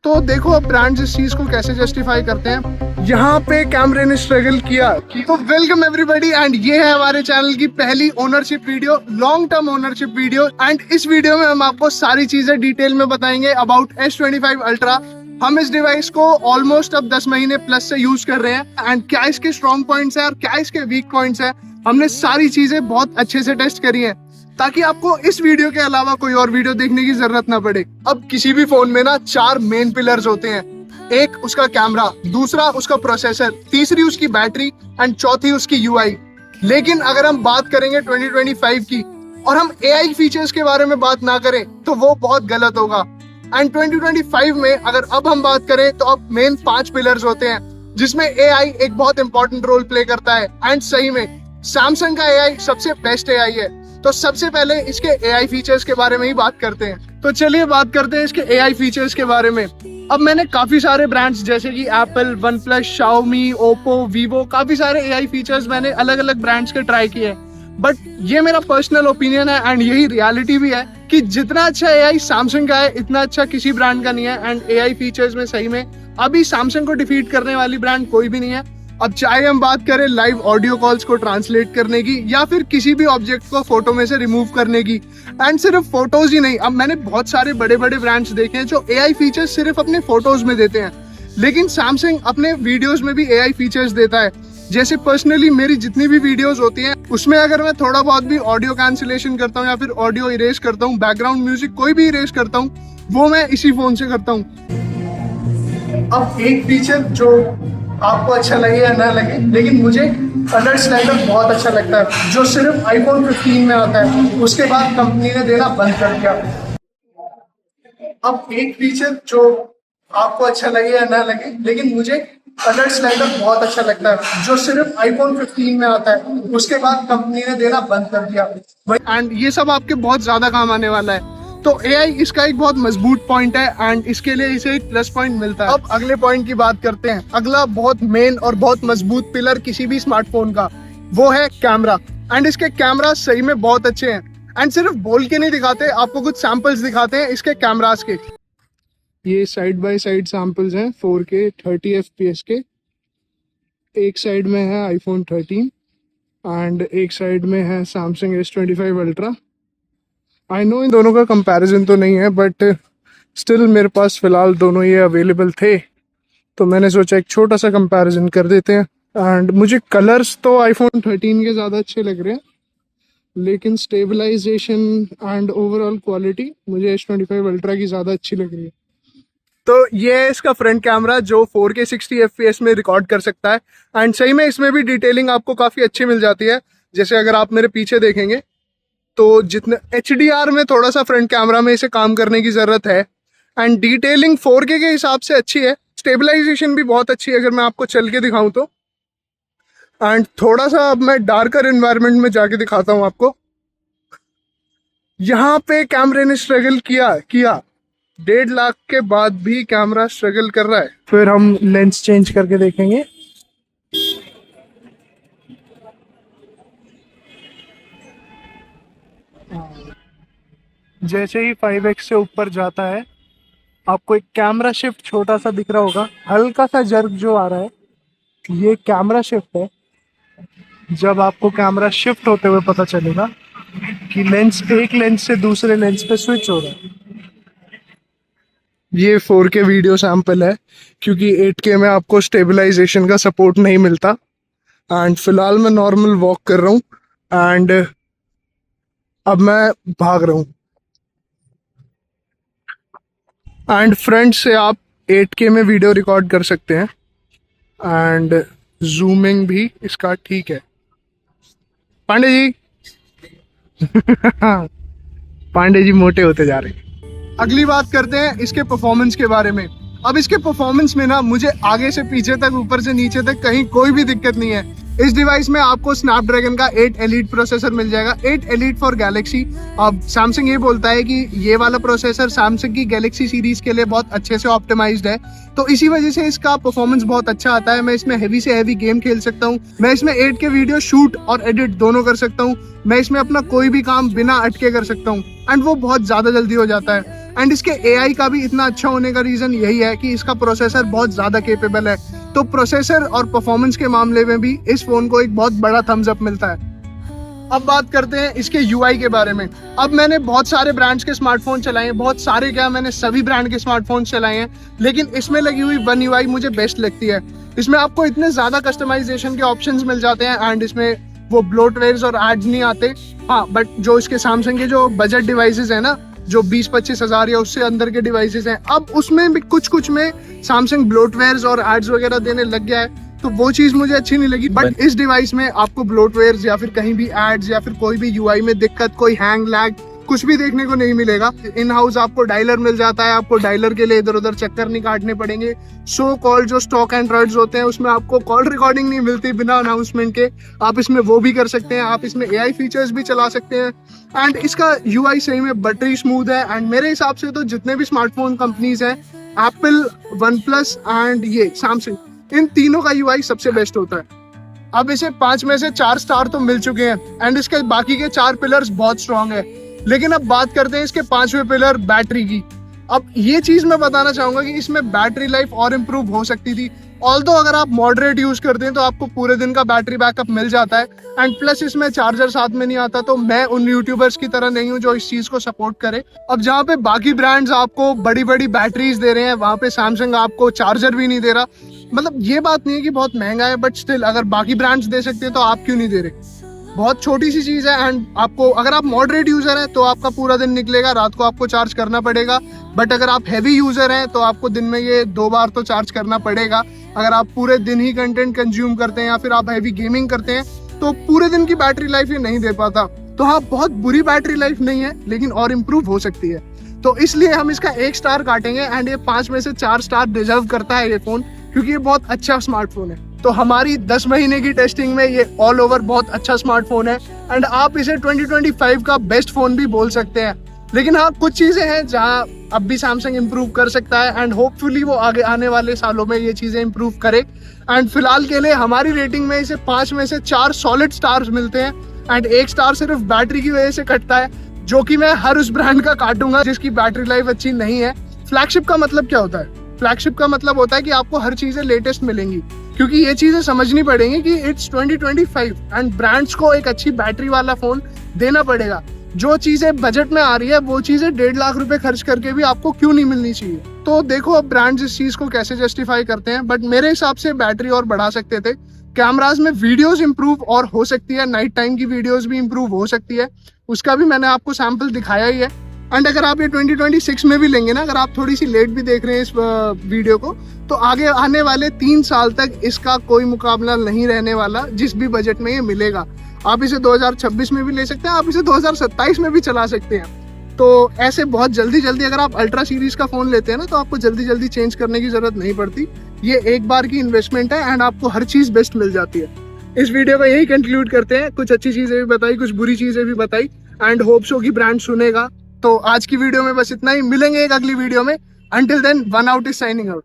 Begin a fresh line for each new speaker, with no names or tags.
तो देखो अब ब्रांड्स इस चीज को कैसे जस्टिफाई करते हैं। यहाँ पे कैमरे ने स्ट्रगल किया। तो वेलकम एवरीबॉडी एंड ये है हमारे चैनल की पहली ownership video, long term ownership video. And इस वीडियो में हम आपको सारी चीजें डिटेल में बताएंगे अबाउट S25 अल्ट्रा। हम इस डिवाइस को ऑलमोस्ट अब 10 महीने प्लस से यूज कर रहे हैं एंड क्या इसके स्ट्रॉन्ग पॉइंट्स हैं और क्या इसके वीक पॉइंट्स हैं, हमने सारी चीजें बहुत अच्छे से टेस्ट करी हैं ताकि आपको इस वीडियो के अलावा कोई और वीडियो देखने की जरूरत ना पड़े। अब किसी भी फोन में ना 4 मेन पिलर्स होते हैं। एक उसका कैमरा, दूसरा उसका प्रोसेसर, तीसरी उसकी बैटरी एंड चौथी उसकी यूआई। लेकिन अगर हम बात करेंगे 2025 की और हम एआई फीचर्स के बारे में बात ना करें तो वो बहुत गलत होगा। एंड 2025 में अगर अब हम बात करें तो अब मेन 5 पिलर्स होते हैं जिसमें एआई एक बहुत इंपॉर्टेंट रोल प्ले करता है। एंड सही में सैमसंग का एआई सबसे बेस्ट एआई है। तो सबसे पहले इसके एआई फीचर्स के बारे में ही बात करते हैं। तो चलिए बात करते हैं इसके एआई फीचर्स के बारे में। अब मैंने काफी सारे ब्रांड्स जैसे कि Apple, one plus, Xiaomi, Oppo, Vivo, काफी सारे एआई फीचर्स मैंने अलग अलग ब्रांड्स के ट्राई किए, बट ये मेरा पर्सनल ओपिनियन है एंड यही रियलिटी भी है कि जितना अच्छा एआई सैमसंग का है इतना अच्छा किसी ब्रांड का नहीं है। एंड एआई फीचर्स में सही में अभी सैमसंग को डिफीट करने वाली ब्रांड कोई भी नहीं है। अब चाहे हम बात करें लाइव ऑडियो कॉल्स को ट्रांसलेट करने की या फिर किसी भी ऑब्जेक्ट को फोटो में से रिमूव करने की, एंड सिर्फ फोटोज ही नहीं, अब मैंने बहुत सारे बड़े बड़े ब्रांड्स देखे हैं जो एआई फीचर्स सिर्फ अपने फोटोज में देते हैं, लेकिन सैमसंग अपने वीडियोज में भी एआई फीचर्स देता है। जैसे पर्सनली मेरी जितनी भी वीडियोज होती हैं उसमें अगर मैं थोड़ा बहुत भी ऑडियो कैंसिलेशन करता हूँ या फिर ऑडियो इरेज करता हूँ, बैकग्राउंड म्यूजिक कोई भी इरेज करता हूँ, वो मैं इसी फोन से करता हूँ। अब एक फीचर जो आपको अच्छा लगे या ना लगे, लेकिन मुझे कलर स्लाइडर बहुत अच्छा लगता है जो सिर्फ iPhone 15 में आता है, उसके बाद कंपनी ने देना बंद कर दिया। अब एक फीचर जो आपको अच्छा लगे या ना लगे, लेकिन मुझे कलर स्लाइडर बहुत अच्छा लगता है जो सिर्फ iPhone 15 में आता है, उसके बाद कंपनी ने देना बंद कर दिया। एंड ये सब आपके बहुत ज्यादा काम आने वाला है। तो एआई इसका एक बहुत मजबूत पॉइंट है एंड इसके लिए इसे एक प्लस पॉइंट मिलता है। अब अगले पॉइंट की बात करते हैं। अगला बहुत मेन और बहुत मजबूत पिलर किसी भी स्मार्टफोन का वो है कैमरा। एंड इसके कैमरा सही में बहुत अच्छे हैं एंड सिर्फ बोल के नहीं दिखाते, आपको कुछ सैंपल्स दिखाते हैं इसके कैमरास के। ये साइड बाय साइड सैंपल्स हैं 4K 30 FPS के। एक साइड में है iPhone 13 एंड एक साइड में है Samsung S25 ultra. I know इन दोनों का कंपैरिजन तो नहीं है, बट स्टिल मेरे पास फिलहाल दोनों ये अवेलेबल थे तो मैंने सोचा एक छोटा सा कंपैरिजन कर देते हैं। एंड मुझे कलर्स तो iPhone 13 के ज़्यादा अच्छे लग रहे हैं, लेकिन स्टेबलाइजेशन एंड ओवरऑल क्वालिटी मुझे S25 अल्ट्रा की ज़्यादा अच्छी लग रही है। तो ये है इसका फ्रंट कैमरा जो 4K 60 FPS में रिकॉर्ड कर सकता है एंड सही में इसमें भी डिटेलिंग आपको काफ़ी अच्छी मिल जाती है। जैसे अगर आप मेरे पीछे देखेंगे तो जितने HDR में थोड़ा सा फ्रंट कैमरा में इसे काम करने की ज़रूरत है एंड डिटेलिंग 4K के हिसाब से अच्छी है। स्टेबलाइजेशन भी बहुत अच्छी है अगर मैं आपको चल के दिखाऊं तो। एंड थोड़ा सा अब मैं डार्कर एनवायरनमेंट में जाके दिखाता हूं आपको। यहाँ पे कैमरे ने स्ट्रगल किया 1.5 लाख के बाद भी कैमरा स्ट्रगल कर रहा है। फिर हम लेंस चेंज करके देखेंगे। जैसे ही 5x से ऊपर जाता है आपको एक कैमरा शिफ्ट छोटा सा दिख रहा होगा, हल्का सा जर्क जो आ रहा है ये कैमरा शिफ्ट है। जब आपको कैमरा शिफ्ट होते हुए पता चलेगा कि लेंस एक लेंस से दूसरे लेंस पे स्विच हो रहा है। ये 4K वीडियो सैंपल है क्योंकि 8K में आपको स्टेबलाइजेशन का सपोर्ट नहीं मिलता। एंड फिलहाल मैं नॉर्मल वॉक कर रहा हूँ एंड अब मैं भाग रहा हूँ। एंड फ्रंट से आप 8K में वीडियो रिकॉर्ड कर सकते हैं एंड जूमिंग भी इसका ठीक है। पांडे जी पांडे जी मोटे होते जा रहे हैं। अगली बात करते हैं इसके परफॉर्मेंस के बारे में। अब इसके परफॉर्मेंस में ना मुझे आगे से पीछे तक, ऊपर से नीचे तक कहीं कोई भी दिक्कत नहीं है। इस डिवाइस में आपको स्नैपड्रैगन का 8 एलीट प्रोसेसर मिल जाएगा, 8 एलीट फॉर गैलेक्सी। अब सैमसंग ये बोलता है कि ये वाला प्रोसेसर सैमसंग की गैलेक्सी सीरीज के लिए बहुत अच्छे से ऑप्टिमाइज्ड है, तो इसी वजह से इसका परफॉर्मेंस बहुत अच्छा आता है। मैं इसमें हैवी से हैवी गेम खेल सकता हूँ, मैं इसमें 8K वीडियो शूट और एडिट दोनों कर सकता हूँ, मैं इसमें अपना कोई भी काम बिना अटके कर सकता हूँ एंड वो बहुत ज्यादा जल्दी हो जाता है। एंड इसके AI का भी इतना अच्छा होने का रीजन यही है कि इसका प्रोसेसर बहुत ज्यादा केपेबल है। तो प्रोसेसर और परफॉर्मेंस के मामले में भी इस फोन को एक बहुत बड़ा थम्स अप मिलता है। अब बात करते हैं इसके UI के बारे में। अब मैंने बहुत सारे ब्रांड्स के स्मार्टफोन चलाए हैं, बहुत सारे क्या, मैंने सभी ब्रांड के स्मार्टफोन चलाए हैं, लेकिन इसमें लगी हुई वन UI मुझे बेस्ट लगती है। इसमें आपको इतने ज्यादा कस्टमाइजेशन के ऑप्शंस मिल जाते हैं एंड इसमें वो ब्लोटवेयर्स और एड्स नहीं आते। हाँ, बट जो इसके सैमसंग के जो बजट डिवाइसेस है ना, जो 20-25 हजार या उससे अंदर के डिवाइसेस हैं, अब उसमें भी कुछ में सैमसंग ब्लोटवेयर्स और एड्स वगैरह देने लग गया है, तो वो चीज मुझे अच्छी नहीं लगी। बट इस डिवाइस में आपको ब्लोटवेयर्स या फिर कहीं भी एड्स या फिर कोई भी UI में दिक्कत, कोई हैंग लैग कुछ भी देखने को नहीं मिलेगा। इन हाउस आपको डायलर मिल जाता है, आपको डायलर के लिए इधर उधर चक्कर नहीं काटने पड़ेंगे। सो कॉल जो स्टॉक एंड्रॉइड्स होते हैं उसमें आपको कॉल रिकॉर्डिंग नहीं मिलती बिना अनाउंसमेंट के, आप इसमें वो भी कर सकते हैं। आप इसमें AI फीचर्स भी चला सकते हैं एंड इसका UI सही में बटरी स्मूथ है। एंड मेरे हिसाब से तो जितने भी स्मार्टफोन कंपनीज हैं, एप्पल, वन प्लस एंड ये सैमसंग, इन तीनों का UI सबसे बेस्ट होता है। अब इसे 5 में से 4 स्टार तो मिल चुके हैं एंड इसके बाकी के 4 पिलर्स बहुत स्ट्रांग है। लेकिन अब बात करते हैं इसके 5वें पिलर बैटरी की। अब ये चीज मैं बताना चाहूंगा कि इसमें बैटरी लाइफ और इम्प्रूव हो सकती थी। ऑल्दो अगर आप मॉडरेट यूज करते हैं तो आपको पूरे दिन का बैटरी बैकअप मिल जाता है एंड प्लस इसमें चार्जर साथ में नहीं आता। तो मैं उन यूट्यूबर्स की तरह नहीं हूँ जो इस चीज को सपोर्ट करे। अब जहाँ पे बाकी ब्रांड्स आपको बड़ी बड़ी बैटरीज दे रहे हैं, वहां पे सैमसंग आपको चार्जर भी नहीं दे रहा। मतलब ये बात नहीं है कि बहुत महंगा है, बट स्टिल अगर बाकी ब्रांड्स दे सकते हैं तो आप क्यों नहीं दे रहे। बहुत छोटी सी चीज है एंड आपको, अगर आप मॉडरेट यूजर हैं तो आपका पूरा दिन निकलेगा, रात को आपको चार्ज करना पड़ेगा। बट अगर आप हैवी यूजर हैं तो आपको दिन में ये 2 बार तो चार्ज करना पड़ेगा। अगर आप पूरे दिन ही कंटेंट कंज्यूम करते हैं या फिर आप हैवी गेमिंग करते हैं तो पूरे दिन की बैटरी लाइफ ये नहीं दे पाता। तो हाँ, बहुत बुरी बैटरी लाइफ नहीं है, लेकिन और इम्प्रूव हो सकती है। तो इसलिए हम इसका 1 स्टार काटेंगे एंड ये 5 में से 4 स्टार डिजर्व करता है ये फोन, क्योंकि ये बहुत अच्छा स्मार्टफोन है। तो हमारी 10 महीने की टेस्टिंग में ये ऑल ओवर बहुत अच्छा स्मार्टफोन है एंड आप इसे 2025 का बेस्ट फोन भी बोल सकते हैं। लेकिन हाँ, कुछ चीजें हैं जहाँ अब भी सैमसंग इम्प्रूव कर सकता है एंड होपफुली वो आगे आने वाले सालों में ये चीजें इम्प्रूव करे। एंड फिलहाल के लिए हमारी रेटिंग में इसे 5 में से 4 सॉलिड स्टार्स मिलते हैं एंड 1 स्टार सिर्फ बैटरी की वजह से कटता है, जो कि मैं हर उस ब्रांड का काटूंगा जिसकी बैटरी लाइफ अच्छी नहीं है। फ्लैगशिप का मतलब क्या होता है? फ्लैगशिप का मतलब होता है कि आपको हर चीजें लेटेस्ट मिलेंगी, क्योंकि ये चीजें समझनी पड़ेंगी कि इट्स 2025 एंड ब्रांड्स को एक अच्छी बैटरी वाला फोन देना पड़ेगा। जो चीजें बजट में आ रही है वो चीजें 1.5 लाख रुपए खर्च करके भी आपको क्यों नहीं मिलनी चाहिए। तो देखो अब ब्रांड्स इस चीज को कैसे जस्टिफाई करते हैं, बट मेरे हिसाब से बैटरी और बढ़ा सकते थे। कैमराज में वीडियोस इंप्रूव और हो सकती है, नाइट टाइम की वीडियोस भी इंप्रूव हो सकती है, उसका भी मैंने आपको सैंपल दिखाया ही है। एंड अगर आप ये 2026 में भी लेंगे ना, अगर आप थोड़ी सी लेट भी देख रहे हैं इस वीडियो को, तो आगे आने वाले 3 साल तक इसका कोई मुकाबला नहीं रहने वाला जिस भी बजट में ये मिलेगा। आप इसे 2026 में भी ले सकते हैं, आप इसे 2027 में भी चला सकते हैं। तो ऐसे बहुत जल्दी अगर आप अल्ट्रा सीरीज का फोन लेते हैं ना, तो आपको जल्दी चेंज करने की जरूरत नहीं पड़ती। ये एक बार की इन्वेस्टमेंट है एंड आपको हर चीज बेस्ट मिल जाती है। इस वीडियो को यही कंक्लूड करते हैं। कुछ अच्छी चीजें भी बताई, कुछ बुरी चीजें भी बताई एंड होप सो कि ब्रांड सुनेगा। तो आज की वीडियो में बस इतना ही, मिलेंगे एक अगली वीडियो में। Until then, one out is signing out.